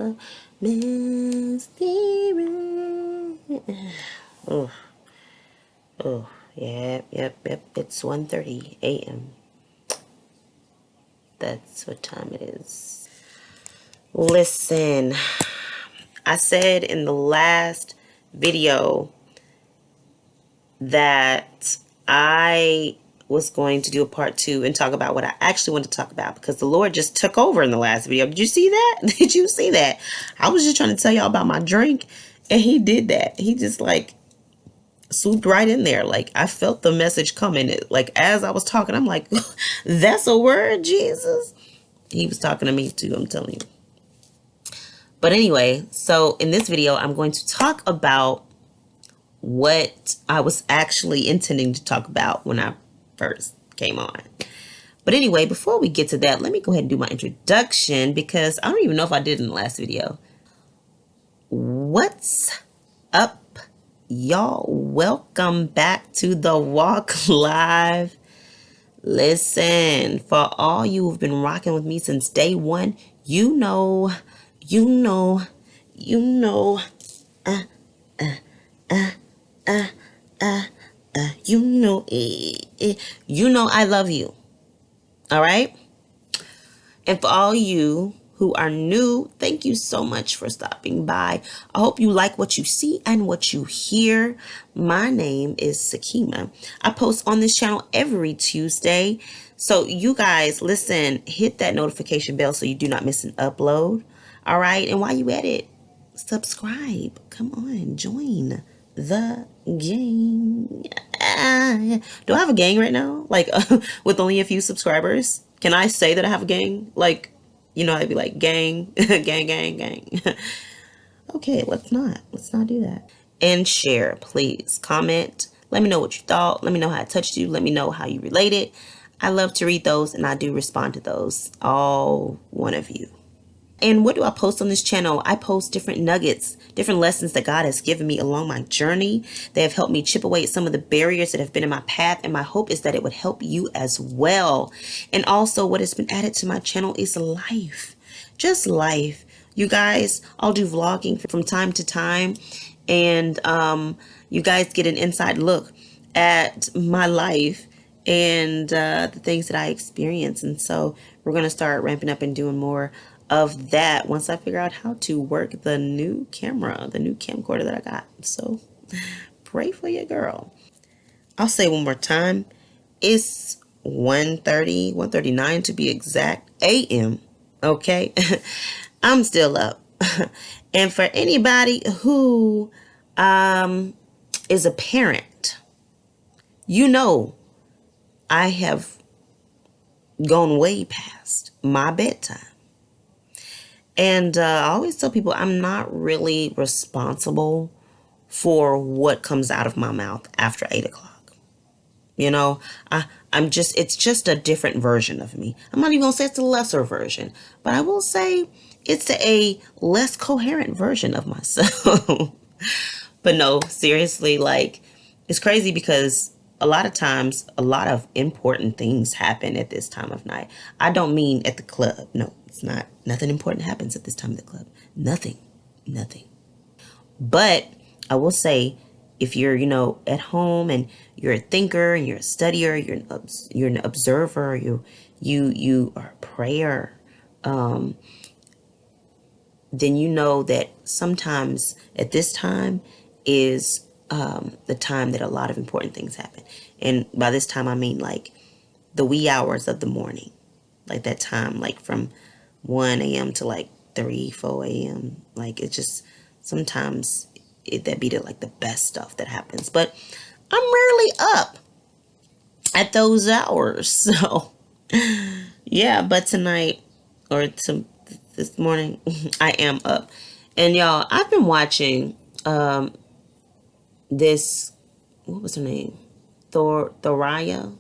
for mystery. Oh, oh, yep. It's 1:30 a.m. That's what time it is. Listen, I said in the last video that I was going to do a part 2 and talk about what I actually wanted to talk about, because the Lord just took over in the last video. Did you see that? Did you see that? I was just trying to tell y'all about my drink, and he did that. He just like swooped right in there. Like, I felt the message coming. Like, as I was talking, I'm like, that's a word, Jesus. He was talking to me too, I'm telling you. But anyway, so in this video, I'm going to talk about what I was actually intending to talk about when I first came on. But anyway, before we get to that, let me go ahead and do my introduction, because I don't even know if I did in the last video. What's up, y'all? Welcome back to the Walk Live. Listen, for all you who've been rocking with me since day one, you know, you know I love you. All right. And for all you who are new, thank you so much for stopping by. I hope you like what you see and what you hear. My name is Sakima. I post on this channel every Tuesday. So you guys, listen, hit that notification bell so you do not miss an upload. All right. And while you at it, subscribe. Come on, join the gang. Do I have a gang right now? Like, with only a few subscribers? Can I say that I have a gang? Like, you know, I'd be like, gang, gang. Okay, let's not do that. And share, please. Comment. Let me know what you thought. Let me know how it touched you. Let me know how you related. I love to read those, and I do respond to those. All one of you. And what do I post on this channel? I post different nuggets, different lessons that God has given me along my journey. They have helped me chip away at some of the barriers that have been in my path. And my hope is that it would help you as well. And also what has been added to my channel is life. Just life. You guys, I'll do vlogging from time to time. And you guys get an inside look at my life and the things that I experience. And so we're going to start ramping up and doing more of that once I figure out how to work the new camera, the new camcorder that I got. So pray for your girl. I'll say one more time. It's 1:30, 1:39 to be exact, a.m. Okay. I'm still up. And for anybody who is a parent, you know, I have gone way past my bedtime. And I always tell people I'm not really responsible for what comes out of my mouth after 8 o'clock. You know, it's just a different version of me. I'm not even going to say it's a lesser version, but I will say it's a less coherent version of myself. But no, seriously, like, it's crazy because a lot of times, a lot of important things happen at this time of night. I don't mean at the club. No, it's not. Nothing important happens at this time of the club. Nothing. But I will say, if you're, you know, at home and you're a thinker and you're a studier, you're an observer, you are a prayer, then you know that sometimes at this time is the time that a lot of important things happen. And by this time, I mean like the wee hours of the morning, like that time, like from 1 a.m. to like 3, 4 a.m. Like, it's just sometimes that be like the best stuff that happens. But I'm rarely up at those hours. So yeah, but tonight or this morning, I am up. And y'all, I've been watching this, what was her name? Thoraya.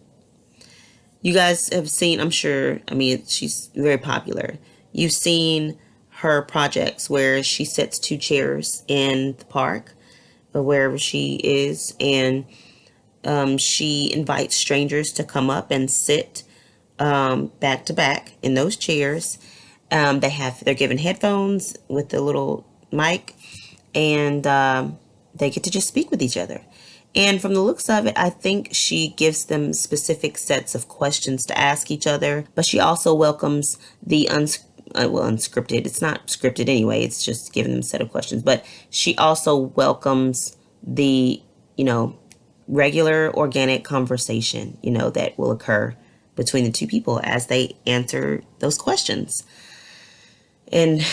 You guys have seen, I'm sure, I mean, she's very popular. You've seen her projects where she sets 2 chairs in the park or wherever she is, and she invites strangers to come up and sit back to back in those chairs. They're given headphones with the little mic, and they get to just speak with each other. And from the looks of it, I think she gives them specific sets of questions to ask each other, but she also welcomes the unscripted. It's not scripted anyway. It's just giving them a set of questions. But she also welcomes the, regular organic conversation, that will occur between the two people as they answer those questions and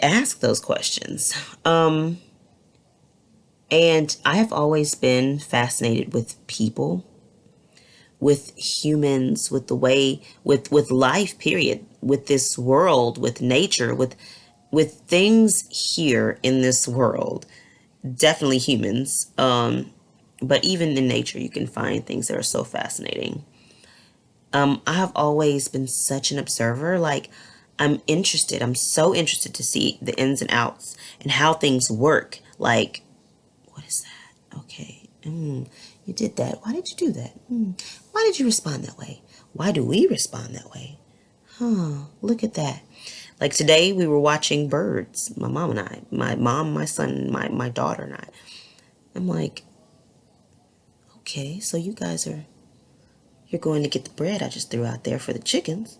ask those questions. And I have always been fascinated with people, with humans, with the way, with life, period, with this world, with nature, with things here in this world. Definitely humans. But even in nature, you can find things that are so fascinating. I have always been such an observer. Like, I'm interested. I'm so interested to see the ins and outs and how things work. Like, what is that? Okay. You did that. Why did you do that? Why did you respond that way? Why do we respond that way? Look at that. Like today we were watching birds. My mom and I. My mom, my son, my daughter and I. I'm like, okay, so you're going to get the bread I just threw out there for the chickens.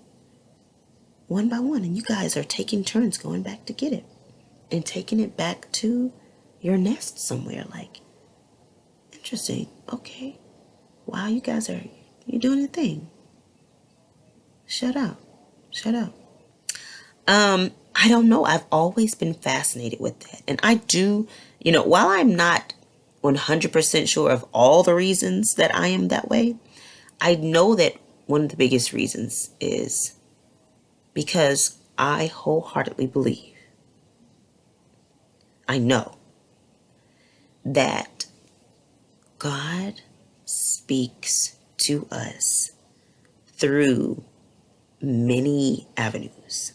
One by one. And you guys are taking turns going back to get it. And taking it back to your nest somewhere. Like, interesting. Okay. Wow, you're doing your thing. Shut up. Shut up. I don't know. I've always been fascinated with that. And I do, while I'm not 100% sure of all the reasons that I am that way, I know that one of the biggest reasons is because I wholeheartedly believe, I know that God speaks to us through many avenues.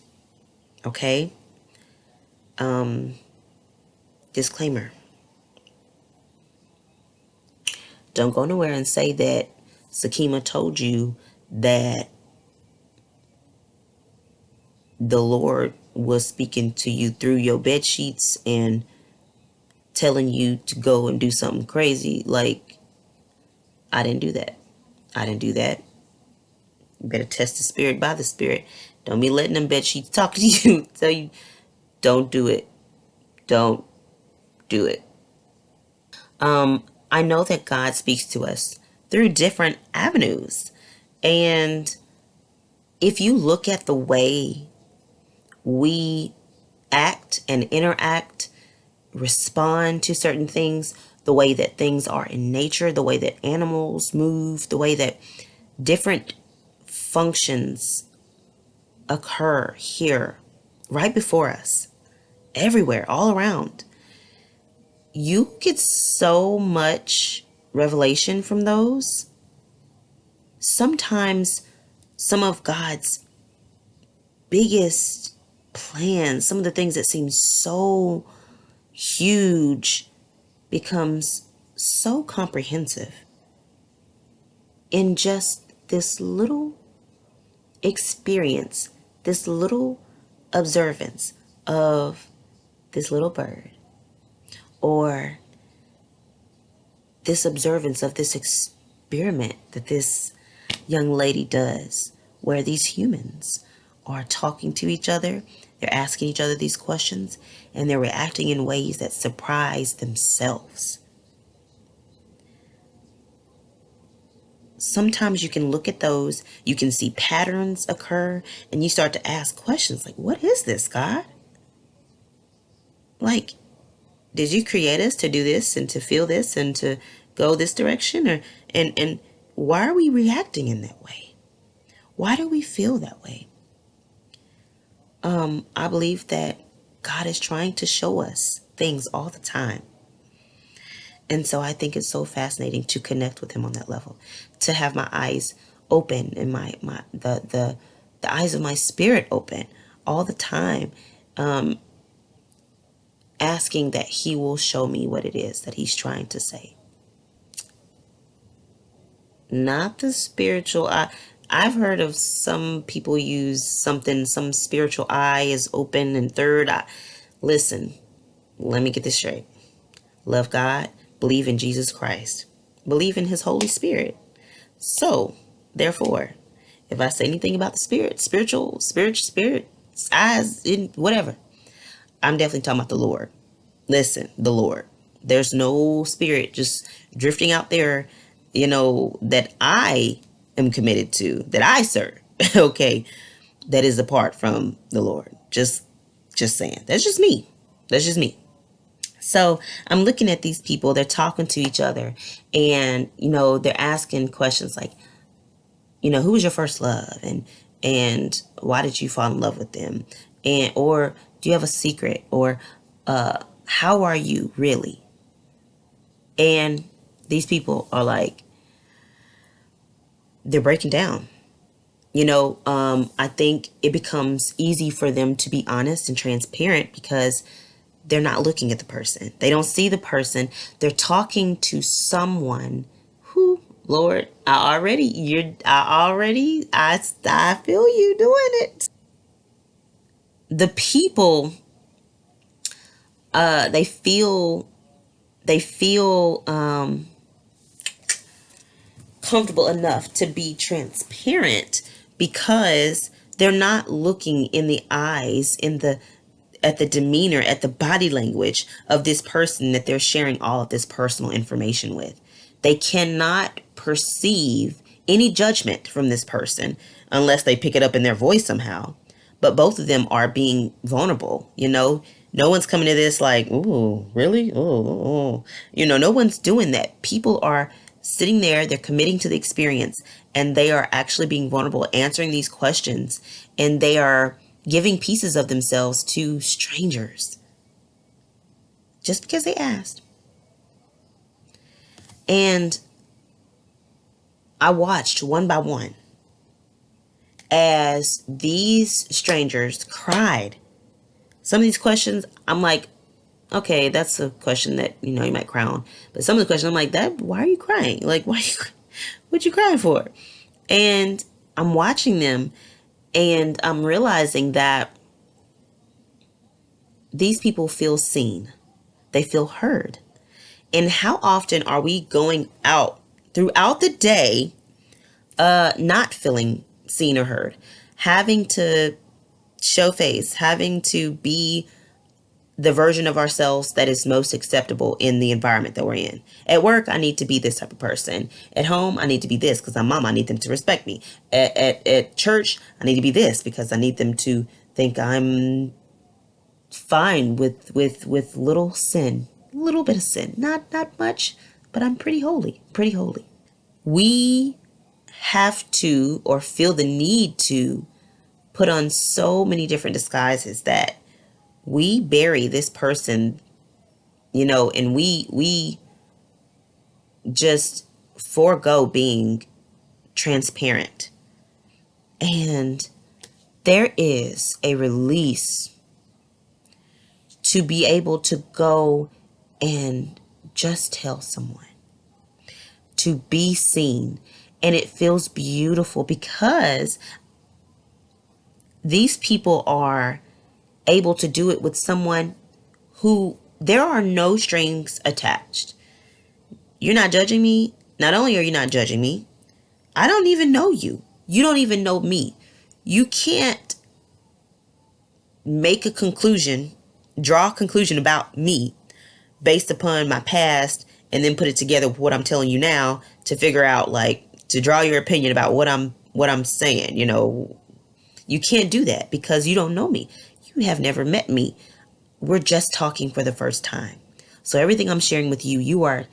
Okay? Disclaimer. Don't go nowhere and say that Sakima told you that the Lord was speaking to you through your bed sheets and telling you to go and do something crazy. Like, I didn't do that. I didn't do that. You better test the spirit by the spirit. Don't be letting them bed sheets talk to you. Tell you, don't do it. Don't do it. I know that God speaks to us through different avenues. And if you look at the way we act and interact, respond to certain things, the way that things are in nature, the way that animals move, the way that different functions occur here, right before us, everywhere, all around, you get so much revelation from those. Sometimes some of God's biggest plans, some of the things that seem so huge, becomes so comprehensive in just this little experience, this little observance of this little bird, or this observance of this experiment that this young lady does, where these humans are talking to each other, they're asking each other these questions, and they're reacting in ways that surprise themselves. Sometimes you can look at those, you can see patterns occur, and you start to ask questions like, what is this, God? Like, did you create us to do this and to feel this and to go this direction? And why are we reacting in that way? Why do we feel that way? I believe that God is trying to show us things all the time. And so I think it's so fascinating to connect with him on that level, to have my eyes open and the eyes of my spirit open all the time, asking that he will show me what it is that he's trying to say. Not the spiritual eye, I've heard of some people use something, some spiritual eye is open and third eye. Listen, let me get this straight. Love God, believe in Jesus Christ, believe in his Holy Spirit. So, therefore, if I say anything about the spirit, eyes, in whatever, I'm definitely talking about the Lord. Listen, the Lord. There's no spirit just drifting out there, that I am committed to, that I serve. Okay, that is apart from the Lord. Just saying. That's just me. That's just me. So I'm looking at these people, they're talking to each other, and they're asking questions like, who was your first love, and why did you fall in love with them, and or do you have a secret, or how are you really? And these people are like, they're breaking down. I think it becomes easy for them to be honest and transparent because they're not looking at the person. They don't see the person. They're talking to someone who, Lord, I feel you doing it. The people, they feel comfortable enough to be transparent because they're not looking in the eyes, at the demeanor, at the body language of this person that they're sharing all of this personal information with. They cannot perceive any judgment from this person unless they pick it up in their voice somehow. But both of them are being vulnerable, No one's coming to this like, ooh, really? Oh. No one's doing that. People are sitting there, they're committing to the experience, and they are actually being vulnerable, answering these questions, and they are giving pieces of themselves to strangers just because they asked. And I watched one by one as these strangers cried. Some of these questions, I'm like, okay, that's a question that, you might cry on. But some of the questions, I'm like, why are you crying? Like, what you crying for? And I'm watching them and I'm realizing that these people feel seen. They feel heard. And how often are we going out throughout the day, not feeling seen or heard, having to show face, having to be the version of ourselves that is most acceptable in the environment that we're in. At work, I need to be this type of person. At home, I need to be this because I'm mom. I need them to respect me. At church, I need to be this because I need them to think I'm fine with little sin, a little bit of sin, not much, but I'm pretty holy. We have to, or feel the need to, put on so many different disguises that we bury this person, and we just forego being transparent. And there is a release to be able to go and just tell someone, to be seen. And it feels beautiful because these people are able to do it with someone who there are no strings attached. You're not judging me. Not only are you not judging me, I don't even know you. You don't even know me. You can't make a conclusion, draw a conclusion about me based upon my past and then put it together with what I'm telling you now to figure out, like, to draw your opinion about what I'm saying. You can't do that because you don't know me. You have never met me. We're just talking for the first time. So everything I'm sharing with you, you're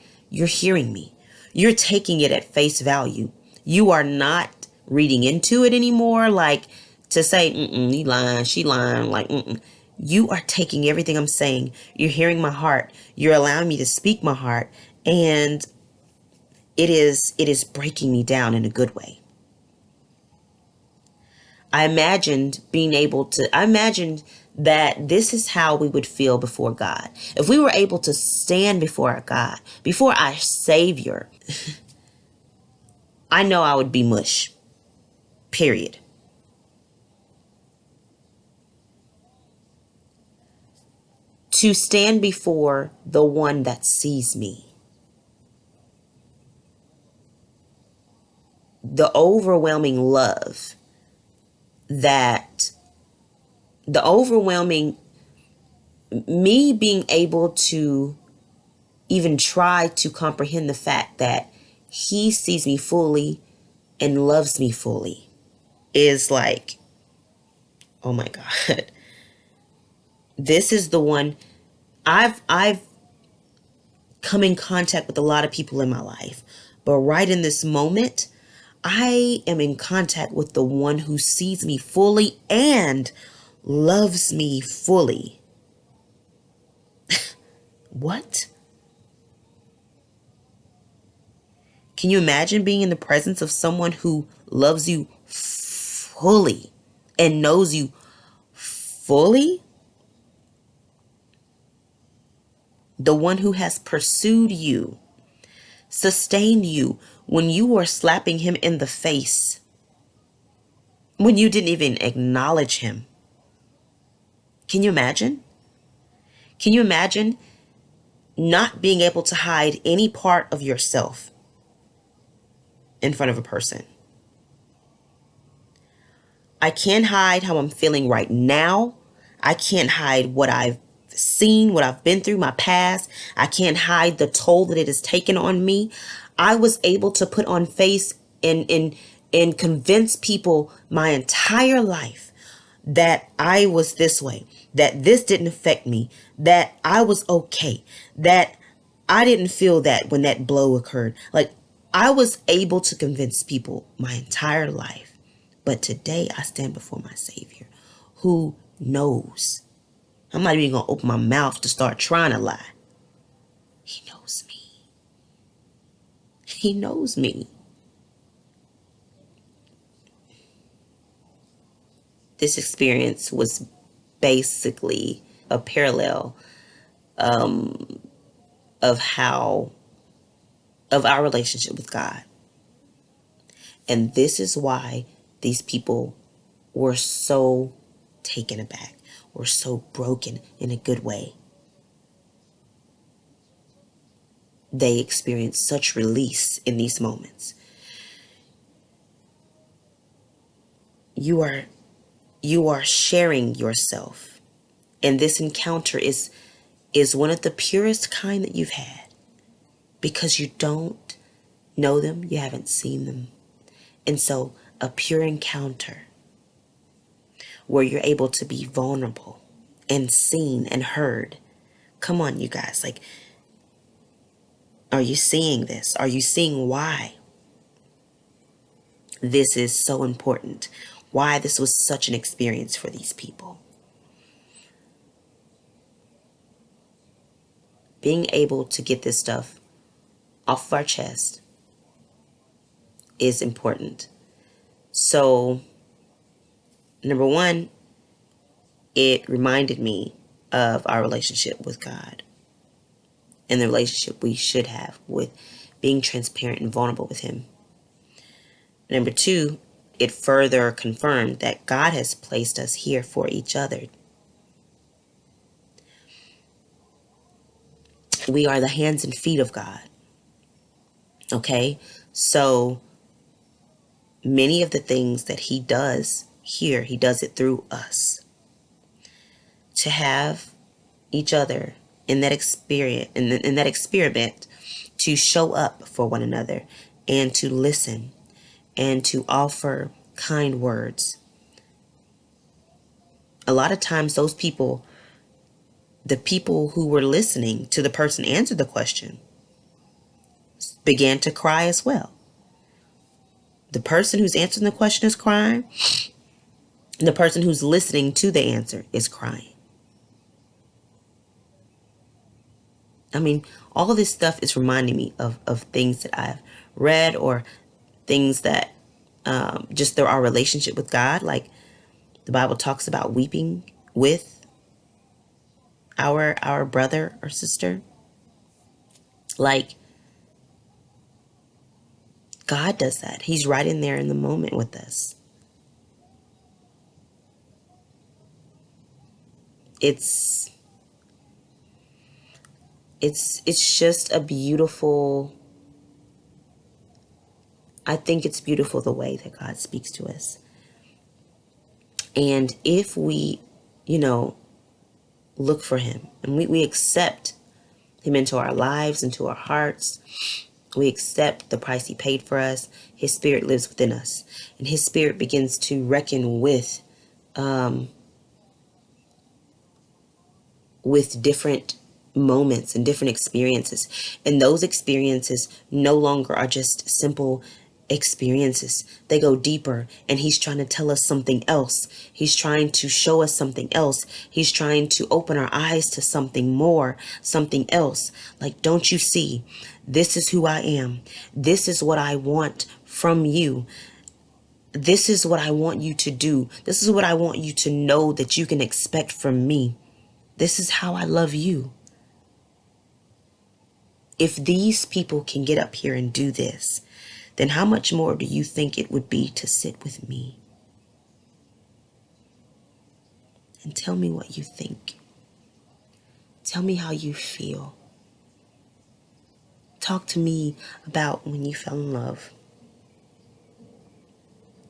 hearing me. You're taking it at face value. You are not reading into it anymore, like to say, he lying, she lying, like, You are taking everything I'm saying. You're hearing my heart. You're allowing me to speak my heart. And it is breaking me down in a good way. I imagined that this is how we would feel before God. If we were able to stand before our God, before our Savior, I know I would be mush. Period. To stand before the one that sees me. The overwhelming love that, the overwhelming, me being able to even try to comprehend the fact that he sees me fully and loves me fully is like, oh my God. This is the one. I've come in contact with a lot of people in my life, but right in this moment, I am in contact with the one who sees me fully and loves me fully. What? Can you imagine being in the presence of someone who loves you fully and knows you fully? The one who has pursued you, sustained you when you were slapping him in the face, when you didn't even acknowledge him. Can you imagine? Can you imagine not being able to hide any part of yourself in front of a person? I can't hide how I'm feeling right now. I can't hide what I've seen, what I've been through, my past. I can't hide the toll that it has taken on me. I was able to put on face and convince people my entire life that I was this way, that this didn't affect me, that I was okay, that I didn't feel that when that blow occurred. Like, I was able to convince people my entire life. But today I stand before my Savior who knows. I'm not even going to open my mouth to start trying to lie. He knows me. He knows me. This experience was basically a parallel of our relationship with God. And this is why these people were so taken aback, were so broken in a good way. They experienced such release in these moments. You are sharing yourself. And this encounter is one of the purest kind that you've had, because you don't know them, you haven't seen them. And so a pure encounter where you're able to be vulnerable and seen and heard. Come on, you guys. Like, are you seeing this? Are you seeing why this is so important? Why this was such an experience for these people? Being able to get this stuff off of our chest is important. So, number one, it reminded me of our relationship with God and the relationship we should have with being transparent and vulnerable with Him. Number two, it further confirmed that God has placed us here for each other. We are the hands and feet of God. Okay? So many of the things that He does here, He does it through us. To have each other in that experience, in that experiment, to show up for one another and to listen and to offer kind words. A lot of times those people, the people who were listening to the person answer the question, began to cry as well. The person who's answering the question is crying. And the person who's listening to the answer is crying. I mean, all of this stuff is reminding me of things that I've read, or things that just through our relationship with God. Like, the Bible talks about weeping with our brother or sister. Like, God does that. He's right in there in the moment with us. it's it's just a beautiful, I think it's beautiful the way that God speaks to us. And if we, you know, look for him and we accept him into our lives, into our hearts, we accept the price he paid for us, his spirit lives within us. And his spirit begins to reckon with different moments and different experiences. And those experiences no longer are just simple experiences. They go deeper, and he's trying to tell us something else. He's trying to show us something else. He's trying to open our eyes to something more, something else. Like, don't you see? This is who I am. This is what I want from you. This is what I want you to do. This is what I want you to know that you can expect from me. This is how I love you. If these people can get up here and do this, then how much more do you think it would be to sit with me? And tell me what you think. Tell me how you feel. Talk to me about when you fell in love.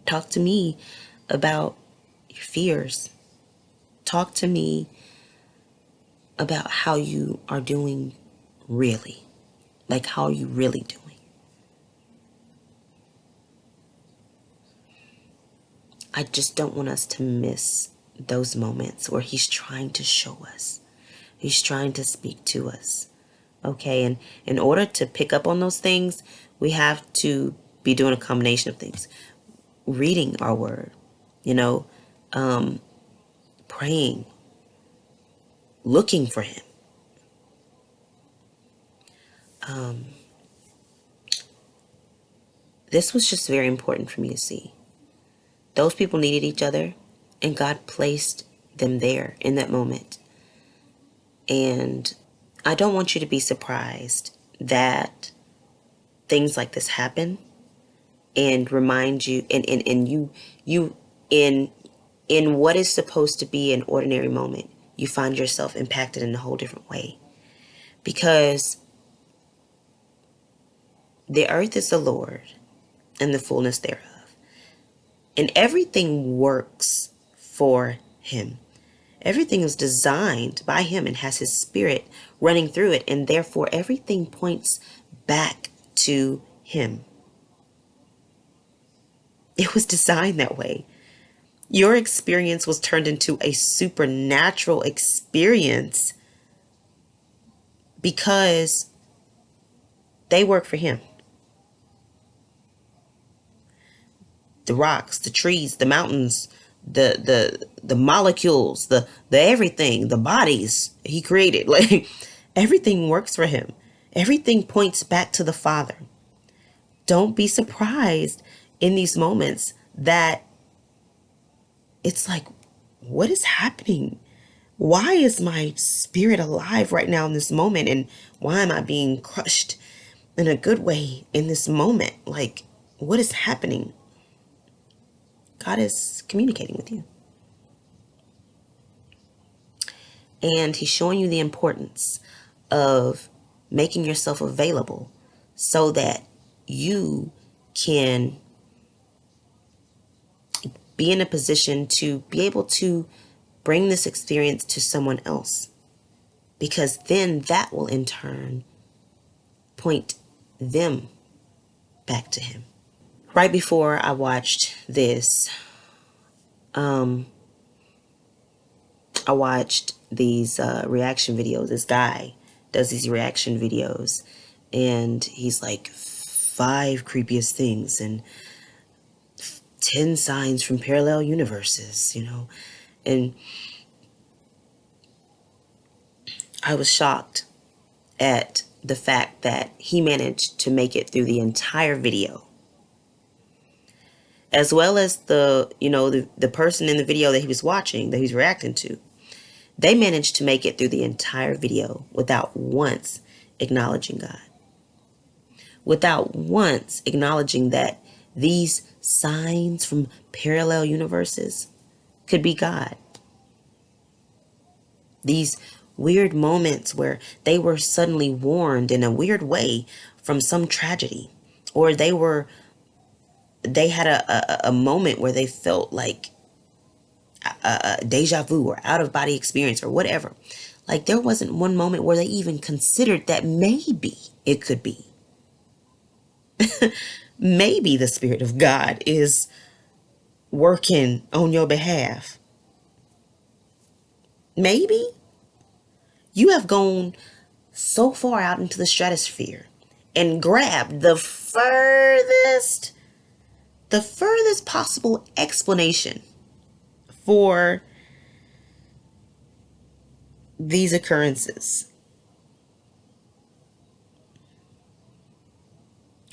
Talk to me about your fears. Talk to me about how you are doing really. Like, how are you really doing? I just don't want us to miss those moments where he's trying to show us. He's trying to speak to us. Okay, and in order to pick up on those things, we have to be doing a combination of things. Reading our word, praying, looking for him. This was just very important for me to see. Those people needed each other, and God placed them there in that moment. And I don't want you to be surprised that things like this happen and remind you, and you in what is supposed to be an ordinary moment, you find yourself impacted in a whole different way. Because the earth is the Lord and the fullness thereof. And everything works for him. Everything is designed by him and has his spirit running through it. And therefore, everything points back to him. It was designed that way. Your experience was turned into a supernatural experience because they work for him. The rocks, the trees, the mountains, the molecules, the everything, the bodies he created, like everything works for him. Everything points back to the Father. Don't be surprised in these moments that it's like, what is happening? Why is my spirit alive right now in this moment? And why am I being crushed in a good way in this moment? Like, what is happening? God is communicating with you. And he's showing you the importance of making yourself available so that you can be in a position to be able to bring this experience to someone else. Because then that will in turn point them back to him. Right before I watched this, I watched these reaction videos. This guy does these reaction videos, and he's like 5 creepiest things and 10 signs from parallel universes, and I was shocked at the fact that he managed to make it through the entire video, as well as the person in the video that he was watching, that he was reacting to. They managed to make it through the entire video without once acknowledging God. Without once acknowledging that these signs from parallel universes could be God. These weird moments where they were suddenly warned in a weird way from some tragedy, or they had a moment where they felt like a deja vu or out of body experience or whatever. Like there wasn't one moment where they even considered that maybe it could be. Maybe the Spirit of God is working on your behalf. Maybe you have gone so far out into the stratosphere and grabbed the furthest possible explanation for these occurrences.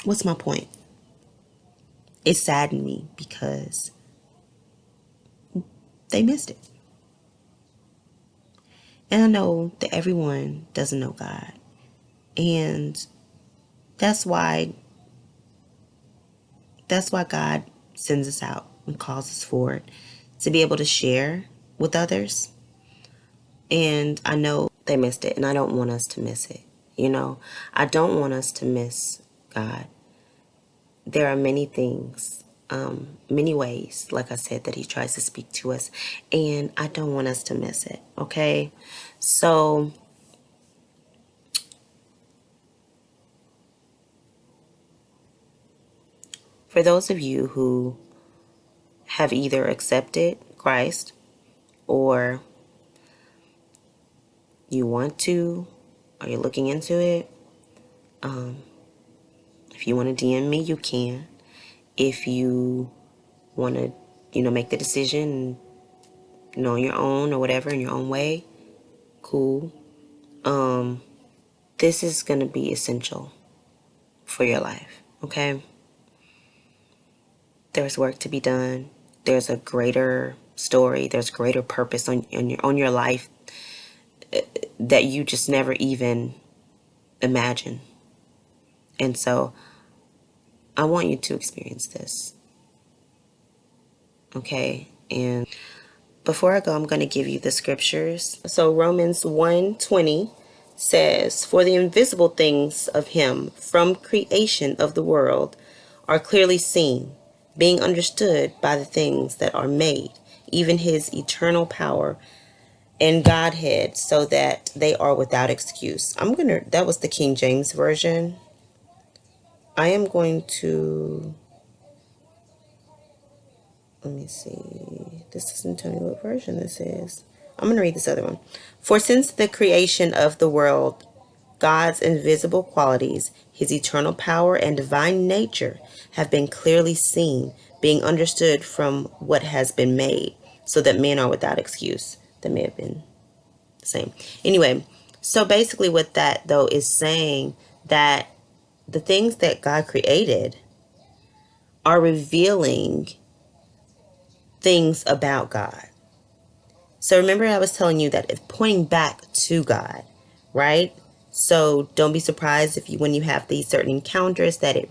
What's my point? It saddened me because they missed it. And I know that everyone doesn't know God. And that's why God sends us out and calls us forward to be able to share with others. And I know they missed it, and I don't want us to miss it. I don't want us to miss God. There are many things, many ways, like I said, that he tries to speak to us, and I don't want us to miss it, okay? So for those of you who have either accepted Christ or you want to, or you're looking into it, if you want to DM me, you can. If you want to, make the decision, on your own or whatever, in your own way, cool. This is going to be essential for your life, okay? There's work to be done. There's a greater story. There's greater purpose on your life that you just never even imagine. And so I want you to experience this. Okay? And before I go, I'm going to give you the scriptures. So Romans 1:20 says, "For the invisible things of him from creation of the world are clearly seen, being understood by the things that are made, even his eternal power and Godhead, so that they are without excuse." That was the King James Version. I am going to, let me see. This doesn't tell me what version this is. I'm going to read this other one. "For since the creation of the world, God's invisible qualities, his eternal power and divine nature have been clearly seen, being understood from what has been made, so that men are without excuse." That may have been the same. Anyway, so basically what that though is saying that the things that God created are revealing things about God. So remember I was telling you that it's pointing back to God, right? So don't be surprised if when you have these certain encounters that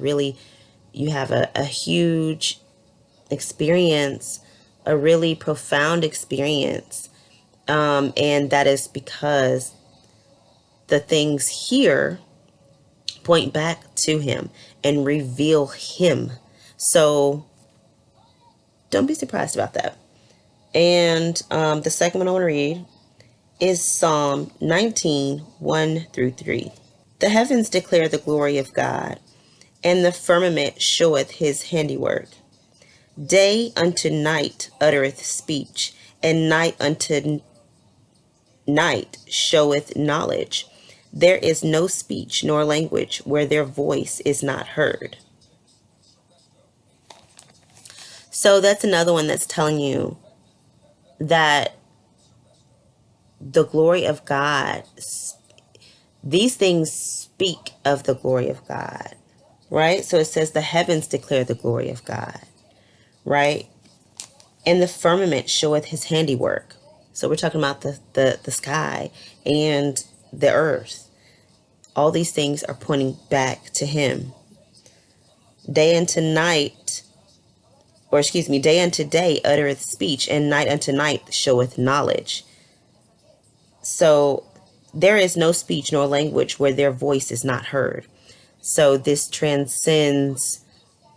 you have a huge experience, a really profound experience. And that is because the things here point back to him and reveal him. So don't be surprised about that. And the second one I want to read is Psalm 19:1-3. "The heavens declare the glory of God, and the firmament showeth his handiwork. Day unto night uttereth speech, and night unto night showeth knowledge. There is no speech nor language where their voice is not heard." So that's another one that's telling you that the glory of God, these things speak of the glory of God, right? So it says the heavens declare the glory of God, right? "And the firmament showeth his handiwork." So we're talking about the sky and the earth. All these things are pointing back to him. Day unto day uttereth speech, and night unto night showeth knowledge. So there is no speech nor language where their voice is not heard. So this transcends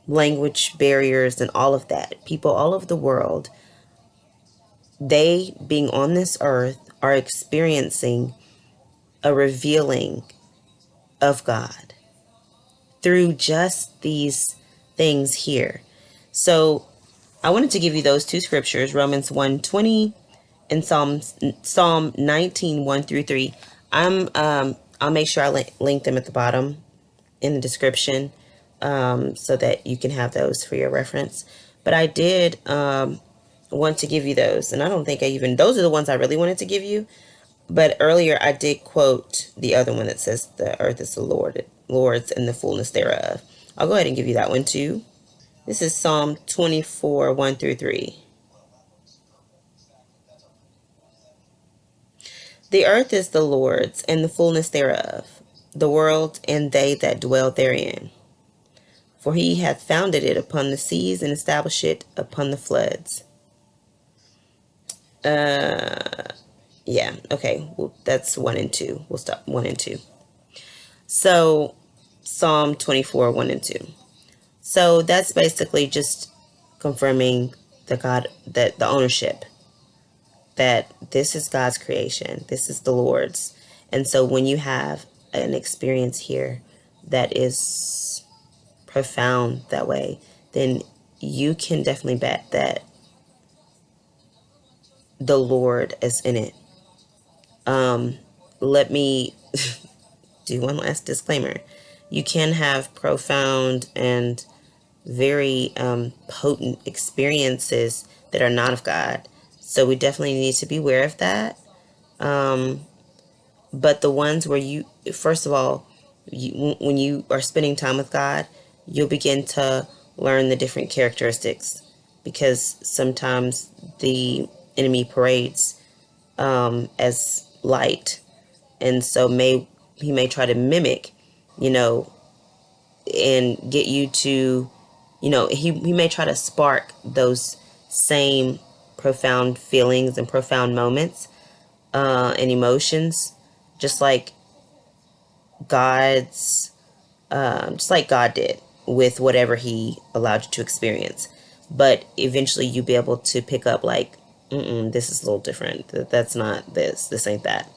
language barriers and all of that. People all over the world, they being on this earth, are experiencing a revealing of God through just these things here. So I wanted to give you those two scriptures, Romans 1:20 and Psalm 19, 1 through 3. I'll make sure I link them at the bottom in the description, so that you can have those for your reference. But I did want to give you those, and I don't think those are the ones I really wanted to give you. But earlier I did quote the other one that says the earth is the Lord's and the fullness thereof. I'll go ahead and give you that one too. This is Psalm 24, 1 through 3. The earth is the Lord's and the fullness thereof, the world and they that dwell therein. For he hath founded it upon the seas and established it upon the floods. Yeah, okay. Well, that's 1 and 2. We'll stop 1 and 2. So, Psalm 24, 1 and 2. So that's basically just confirming that the ownership, that this is God's creation, this is the Lord's. And so when you have an experience here that is profound that way, then you can definitely bet that the Lord is in it. Let me do one last disclaimer. You can have profound and very potent experiences that are not of God. So we definitely need to be aware of that. But the ones where you, first of all, when you are spending time with God, you'll begin to learn the different characteristics, because sometimes the enemy parades as light, and so he may try to mimic, and get you to, he may try to spark those same profound feelings and profound moments and emotions, just like just like God did with whatever he allowed you to experience. But eventually you'll be able to pick up like, this is a little different. That's not this. This ain't that.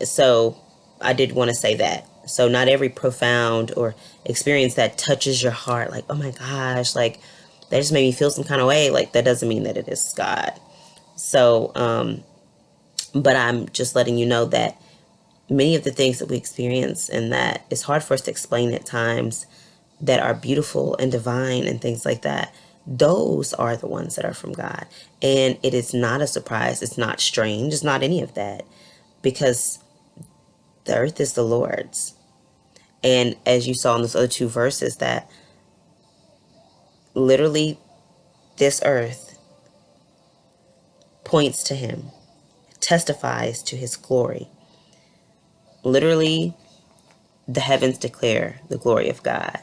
So I did want to say that. So not every profound or experience that touches your heart, like, oh my gosh, like that just made me feel some kind of way, like that doesn't mean that it is God. So, but I'm just letting you know that many of the things that we experience and that it's hard for us to explain at times, that are beautiful and divine and things like that, those are the ones that are from God. And it is not a surprise. It's not strange. It's not any of that, because the earth is the Lord's. And as you saw in those other two verses, that literally this earth points to him, testifies to his glory. Literally, the heavens declare the glory of God.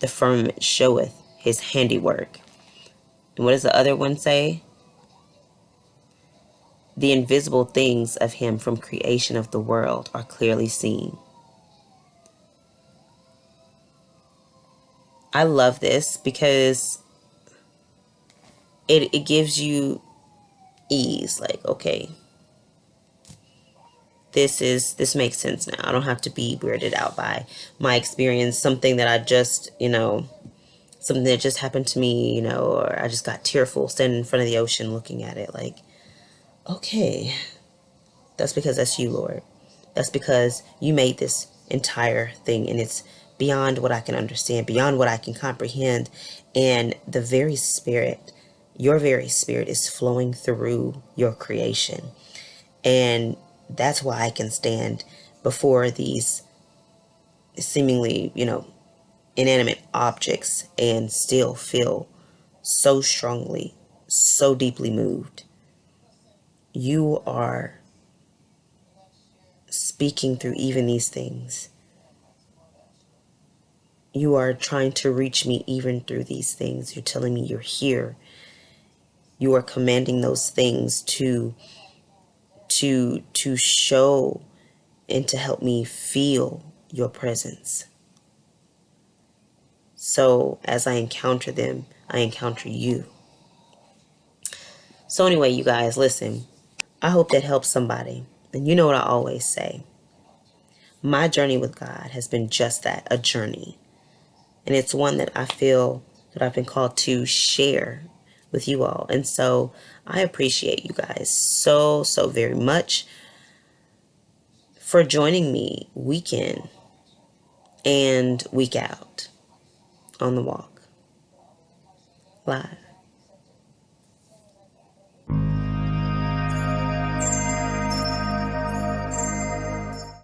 The firmament showeth his handiwork. And what does the other one say? The invisible things of him from creation of the world are clearly seen. I love this because it gives you ease. Like, okay, this makes sense now. I don't have to be weirded out by my experience, something that I just, something that just happened to me, or I just got tearful standing in front of the ocean looking at it. Like, okay, that's because that's you, Lord. That's because you made this entire thing, and it's beyond what I can understand, beyond what I can comprehend. And the very spirit, your very spirit, is flowing through your creation. And that's why I can stand before these seemingly, inanimate objects and still feel so strongly, so deeply moved. You are speaking through even these things. You are trying to reach me even through these things. You're telling me you're here. You are commanding those things to to show and to help me feel your presence. So as I encounter them, I encounter you. So anyway, you guys, listen, I hope that helps somebody. And you know what I always say. My journey with God has been just that, a journey. And it's one that I feel that I've been called to share with you all. And so I appreciate you guys so, so very much for joining me week in and week out on the walk live.